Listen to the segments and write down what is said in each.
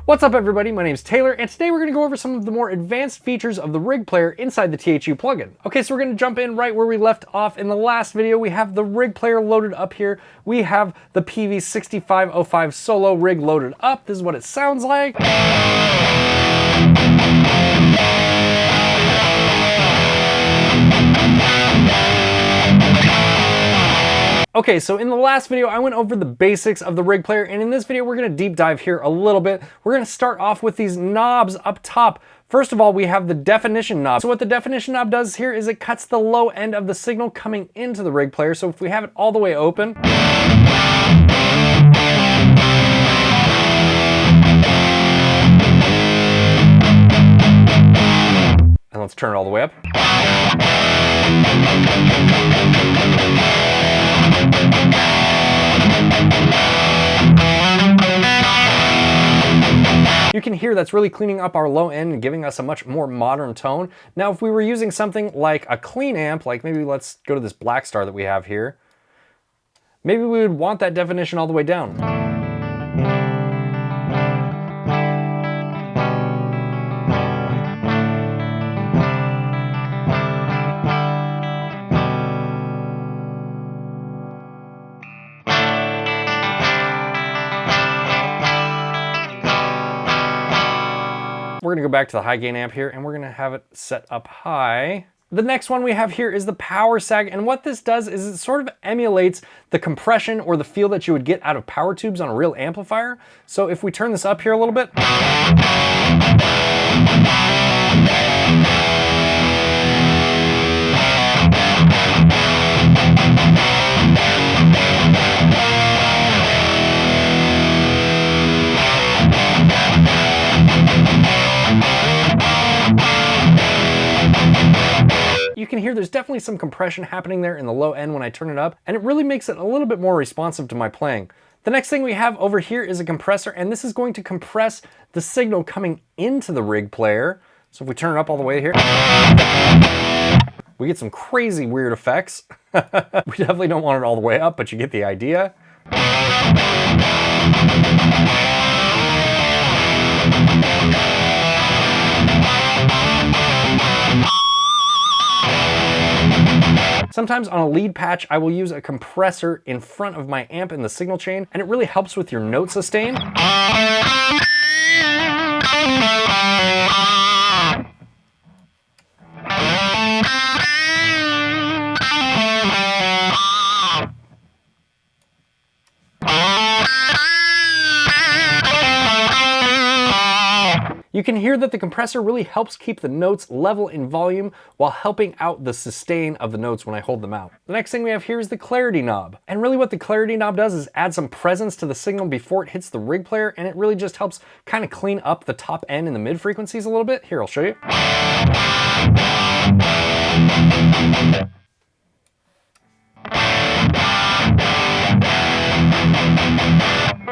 What's up everybody, my name is Taylor, and today we're going to go over some of the more advanced features of the rig player inside the THU plugin. Okay, so we're going to jump in right where we left off in the last video. We have the rig player loaded up here. We have the PV6505 solo rig loaded up. This is what it sounds like. Okay, so in the last video, I went over the basics of the rig player, and in this video, we're gonna deep dive here a little bit. We're gonna start off with these knobs up top. First of all, we have the definition knob. So what the definition knob does here is it cuts the low end of the signal coming into the rig player. So if we have it all the way open, and let's turn it all the way up. You can hear that's really cleaning up our low end and giving us a much more modern tone. Now, if we were using something like a clean amp, like maybe let's go to this Black Star that we have here, maybe we would want that definition all the way down. We're gonna go back to the high gain amp here and we're gonna have it set up high. The next one we have here is the power sag, and what this does is it sort of emulates the compression or the feel that you would get out of power tubes on a real amplifier. So if we turn this up here a little bit, you can hear there's definitely some compression happening there in the low end when I turn it up, and it really makes it a little bit more responsive to my playing. The next thing we have over here is a compressor, and this is going to compress the signal coming into the rig player. So if we turn it up all the way here, we get some crazy weird effects. We definitely don't want it all the way up, but you get the idea. Sometimes on a lead patch, I will use a compressor in front of my amp in the signal chain, and it really helps with your note sustain. You can hear that the compressor really helps keep the notes level in volume while helping out the sustain of the notes when I hold them out. The next thing we have here is the clarity knob. And really what the clarity knob does is add some presence to the signal before it hits the rig player, and it really just helps kind of clean up the top end and the mid frequencies a little bit. Here, I'll show you.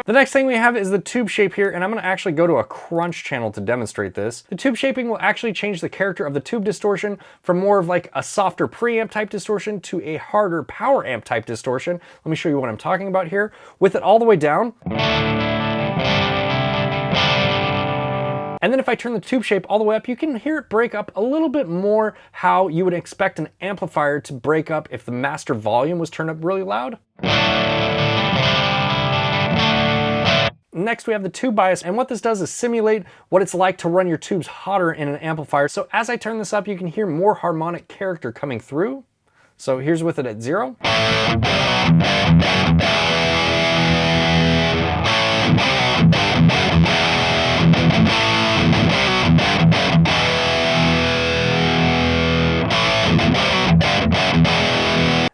The next thing we have is the tube shape here, and I'm going to actually go to a crunch channel to demonstrate this. The tube shaping will actually change the character of the tube distortion from more of like a softer preamp type distortion to a harder power amp type distortion. Let me show you what I'm talking about here. With it all the way down, and then if I turn the tube shape all the way up, you can hear it break up a little bit more how you would expect an amplifier to break up if the master volume was turned up really loud. Next, we have the tube bias, and what this does is simulate what it's like to run your tubes hotter in an amplifier. So as I turn this up, you can hear more harmonic character coming through. So here's with it at 0.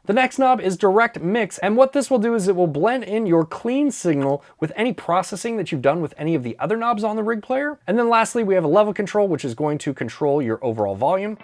The next knob is direct mix, and what this will do is it will blend in your clean signal with any processing that you've done with any of the other knobs on the rig player. And then lastly, we have a level control, which is going to control your overall volume.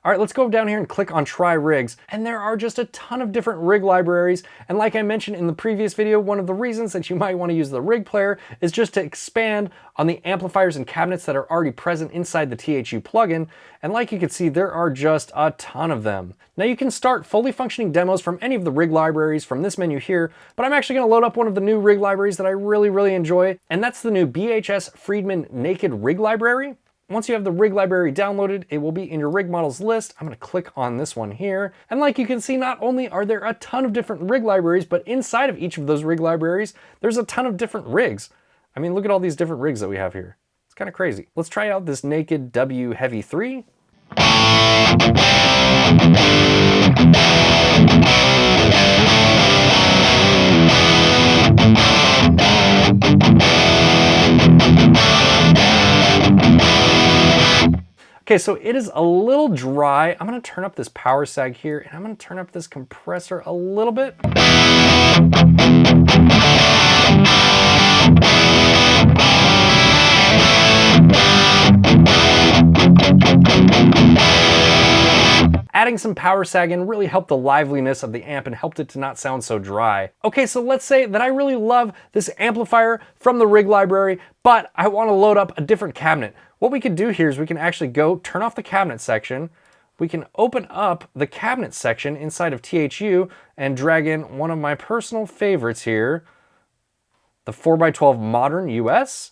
All right, let's go down here and click on Try Rigs. And there are just a ton of different rig libraries. And like I mentioned in the previous video, one of the reasons that you might want to use the rig player is just to expand on the amplifiers and cabinets that are already present inside the THU plugin. And like you can see, there are just a ton of them. Now you can start fully functioning demos from any of the rig libraries from this menu here, but I'm actually going to load up one of the new rig libraries that I really enjoy, and that's the new BHS Friedman Naked Rig Library. Once you have the rig library downloaded, it will be in your rig models list. I'm going to click on this one here. And like you can see, not only are there a ton of different rig libraries, but inside of each of those rig libraries, there's a ton of different rigs. I mean, look at all these different rigs that we have here. It's kind of crazy. Let's try out this Naked W Heavy 3. Okay, so it is a little dry. I'm gonna turn up this power sag here, and I'm gonna turn up this compressor a little bit. Adding some power sag in really helped the liveliness of the amp and helped it to not sound so dry. Okay, so let's say that I really love this amplifier from the rig library, but I want to load up a different cabinet. What we could do here is we can actually go turn off the cabinet section. We can open up the cabinet section inside of THU and drag in one of my personal favorites here, the 4x12 Modern US.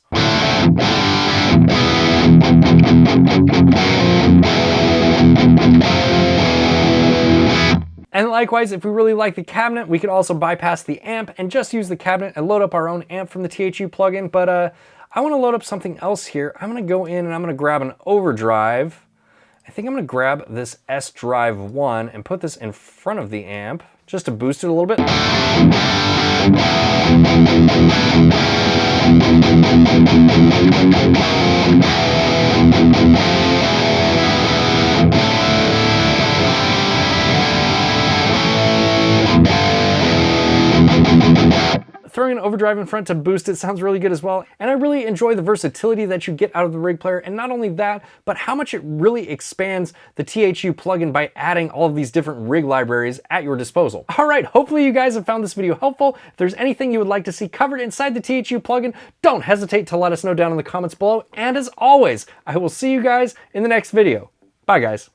And likewise, if we really like the cabinet, we could also bypass the amp and just use the cabinet and load up our own amp from the THU plugin. But I want to load up something else here. I'm going to go in and I'm going to grab an overdrive. I think I'm going to grab this S Drive 1 and put this in front of the amp just to boost it a little bit. Throwing an overdrive in front to boost it sounds really good as well. And I really enjoy the versatility that you get out of the rig player. And not only that, but how much it really expands the THU plugin by adding all of these different rig libraries at your disposal. All right, hopefully you guys have found this video helpful. If there's anything you would like to see covered inside the THU plugin, don't hesitate to let us know down in the comments below. And as always, I will see you guys in the next video. Bye, guys.